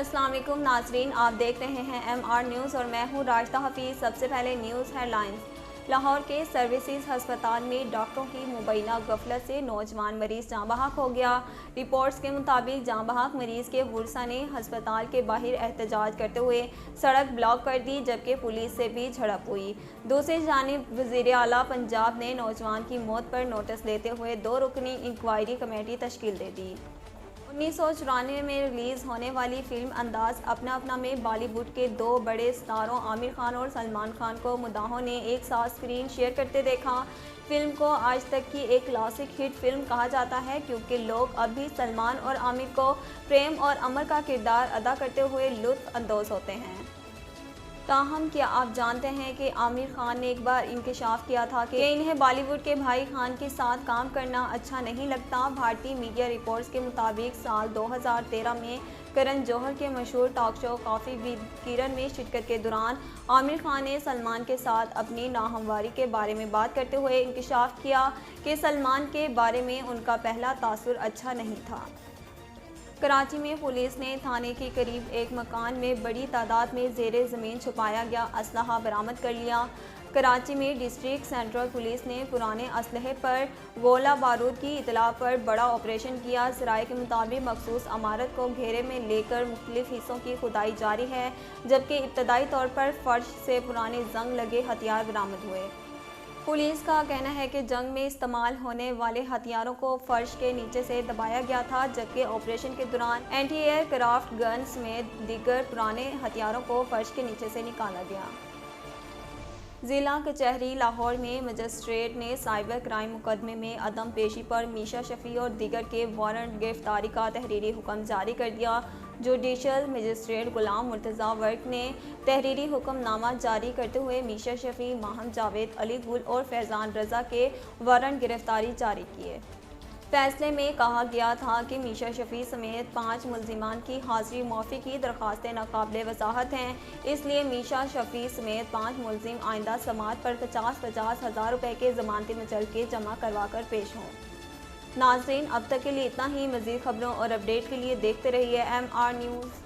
अस्सलाम वालेकुम नाजरीन, आप देख रहे हैं MR न्यूज़ और मैं हूं राशिदा हफीज़। सबसे पहले न्यूज़ हेडलाइंस। लाहौर के सर्विसेज हस्पताल में डॉक्टरों की मुबैना गफलत से नौजवान मरीज जाँ बहक हो गया। रिपोर्ट्स के मुताबिक जाँ बहक मरीज के वर्सा ने हस्पताल के बाहर एहतजाज करते हुए सड़क ब्लॉक कर दी, जबकि पुलिस से भी झड़प हुई। दूसरी जानिब वज़ीर आला पंजाब ने नौजवान की मौत पर नोटिस लेते हुए 2 रुकनी इंक्वायरी कमेटी तश्कील दे दी। 1994 में रिलीज़ होने वाली फिल्म अंदाज अपना अपना में बॉलीवुड के 2 बड़े स्टारों आमिर खान और सलमान खान को मुद्दाहों ने एक साथ स्क्रीन शेयर करते देखा। फिल्म को आज तक की एक क्लासिक हिट फिल्म कहा जाता है, क्योंकि लोग अब भी सलमान और आमिर को प्रेम और अमर का किरदार अदा करते हुए लुत्फ़ अंदोज़ होते हैं। ताहम क्या आप जानते हैं कि आमिर खान ने एक बार इंकशाफ किया था कि इन्हें बॉलीवुड के भाई खान के साथ काम करना अच्छा नहीं लगता। भारतीय मीडिया रिपोर्ट्स के मुताबिक साल 2013 में करण जौहर के मशहूर टॉक शो कॉफ़ी विद किरण में शिरकत के दौरान आमिर खान ने सलमान के साथ अपनी नाहमवारी के बारे में बात करते हुए इंकशाफ किया कि सलमान के बारे में उनका पहला तासुर अच्छा नहीं था। कराची में पुलिस ने थाने के करीब एक मकान में बड़ी तादाद में ज़ेरे ज़मीन छुपाया गया असलहा बरामद कर लिया। कराची में डिस्ट्रिक्ट सेंट्रल पुलिस ने पुराने असलहे पर गोला बारूद की इतला पर बड़ा ऑपरेशन किया। ज़राए के मुताबिक मखसूस इमारत को घेरे में लेकर मुख्तलिफ हिस्सों की खुदाई जारी है, जबकि इब्तदाई तौर पर फर्श से पुराने जंग लगे हथियार बरामद हुए। पुलिस का कहना है कि जंग में इस्तेमाल होने वाले हथियारों को फर्श के नीचे से दबाया गया था, जबकि ऑपरेशन के दौरान एंटी एयरक्राफ्ट गन समेत दीगर पुराने हथियारों को फर्श के नीचे से निकाला गया। ज़िला कचहरी लाहौर में मजिस्ट्रेट ने साइबर क्राइम मुकदमे में अदम पेशी पर मीशा शफी और दीगर के वारंट गिरफ्तारी का तहरीरी हुक्म जारी कर दिया। जुडिशल मजिस्ट्रेट गुलाम मुर्तज़ा वर्क ने तहरीरी हुक्मनामा जारी करते हुए मीशा शफी, माहम जावेद, अली गुल और फैज़ान रज़ा के वारंट गिरफ्तारी जारी किए। फैसले में कहा गया था कि मीशा शफी समेत 5 मुल्ज़िमान की हाज़िरी मौफ़ी की दरख्वास्तें नाकाबिले वज़ाहत हैं, इसलिए मीशा शफी समेत 5 मुल्ज़िम आइंदा समाअत पर 50-50 हज़ार रुपये के ज़मानती मुचलके जमा करवा कर पेश हों। नाज़रीन, अब तक के लिए इतना ही। मज़ीद खबरों और अपडेट के लिए देखते रहिए MR न्यूज़।